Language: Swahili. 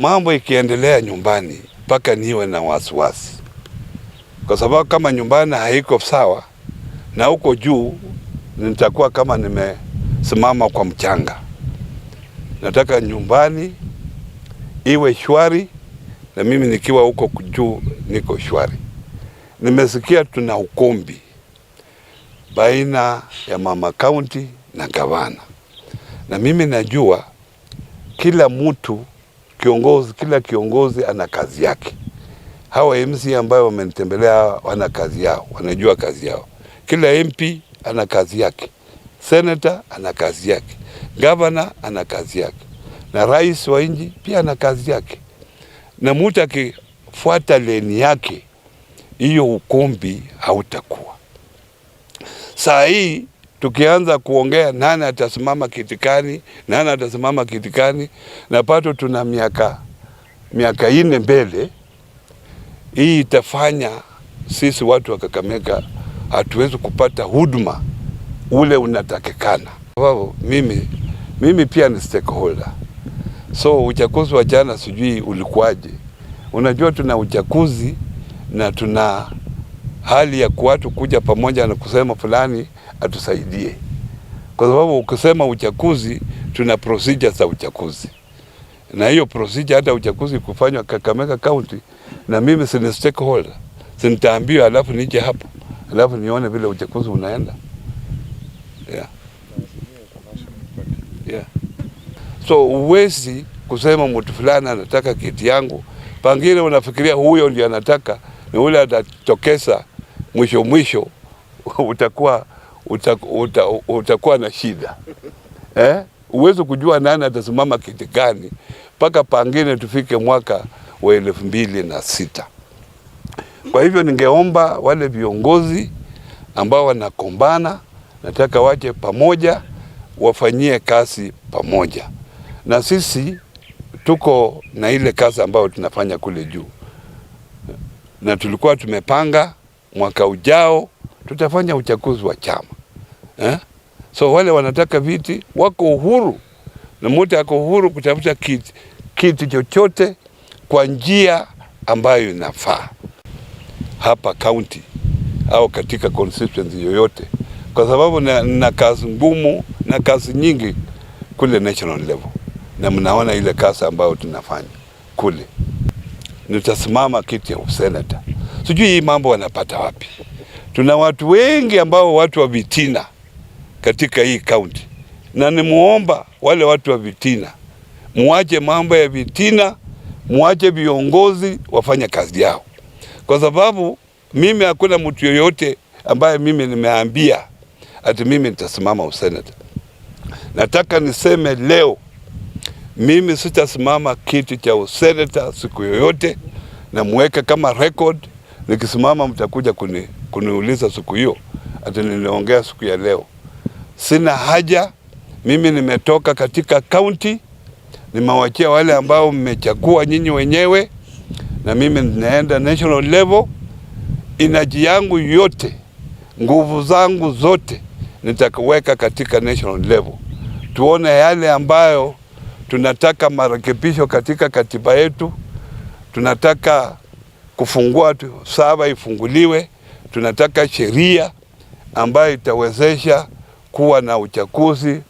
mambo ikiendelea nyumbani mpaka niwe na wasiwasi, kwa sababu kama nyumbani haiko sawa na huko juu nitakuwa kama nimesimama kwa mchanga. Nataka nyumbani iwe shwari na mimi nikiwa huko juu niko shwari. Nimesikia tuna ukombi baina ya mama county na gavana, na mimi najua kila mtu kila kiongozi ana kazi yake. Hawa MC ambao wamenitembelea wana kazi yao, wanajua kazi yao. Kila MP ana kazi yake, senator ana kazi yake, governor ana kazi yake, na rais wa nchi pia ana kazi yake. Na mtu akifuata leni yake, hiyo ukombi hautakuwa. Saa hii tukianza kuongea nani atasimama kitikani, nani atasimama kitikani, na pato tuna miaka 4 mbele, hii itafanya sisi watu wa Kakamega hatuwezi kupata huduma ule unatakikana. Sababu mimi pia ni stakeholder. So uchaguzi wa jana sijui ulikuwaje. Unajua tuna uchaguzi na tuna hali ya watu kuja pamoja na kusema fulani atusaidie. Kwa sababu ukisema uchaguzi tuna procedure za uchaguzi. Na hiyo procedure hata uchaguzi kufanywa Kakamega County na mimi si stakeholder. Sinitaambiwa alafu nije hapo. Alafu nione vile uchaguzi unaenda. Yeah. So uwezi kusema mtu fulani anataka kiti yangu, pengine unafikiria huyo ndiye anataka, na ule atatokeza mwisho utakuwa na shida. Uwezi kujua nani atasimama kiti gani mpaka pengine tufike mwaka wa 2006. Kwa hivyo ningeomba wale viongozi ambao wanakombana, nataka waje pamoja, wafanyie kazi pamoja. Na sisi tuko na ile kazi ambayo tunafanya kule juu. Na tulikuwa tumepanga mwaka ujao tutafanya uchaguzi wa chama. So wale wanataka viti wako uhuru, na mtu ako uhuru kutafuta kiti chochote kwa njia ambayo inafaa hapa county au katika constituency yoyote, kwa sababu na kazi ngumu na kazi nyingi kule national level, na mnaona ile kazi ambayo tunafanya kule. Nitasimama kiti ya senator. Sijui hii mambo wanapata wapi. Tuna watu wengi ambao watu wa vitina katika hii county, na nimuomba wale watu wa vitina muache mambo ya vitina, muache viongozi wafanye kazi yao, kwa sababu mimi hakuna mtu yoyote ambaye mimi nimeambia ati mimi nitasimama useneta. Nataka niseme leo, mimi sitasimama kiti cha useneta siku yoyote, na muweke kama record. Nikisimama mtakuja kuniuliza siku hiyo ati niliongea siku ya leo. Sina haja, mimi nimetoka katika county, nimewachia wale ambao mmechagua nyinyi wenyewe, na mimi ninaenda national level. Energy yangu yote, nguvu zangu zote nitaweka katika national level. Tuone yale ambayo tunataka marekebisho katika katiba yetu. Tunataka kufungua saba ifunguliwe. Tunataka sheria ambayo itawezesha kuwa na uchaguzi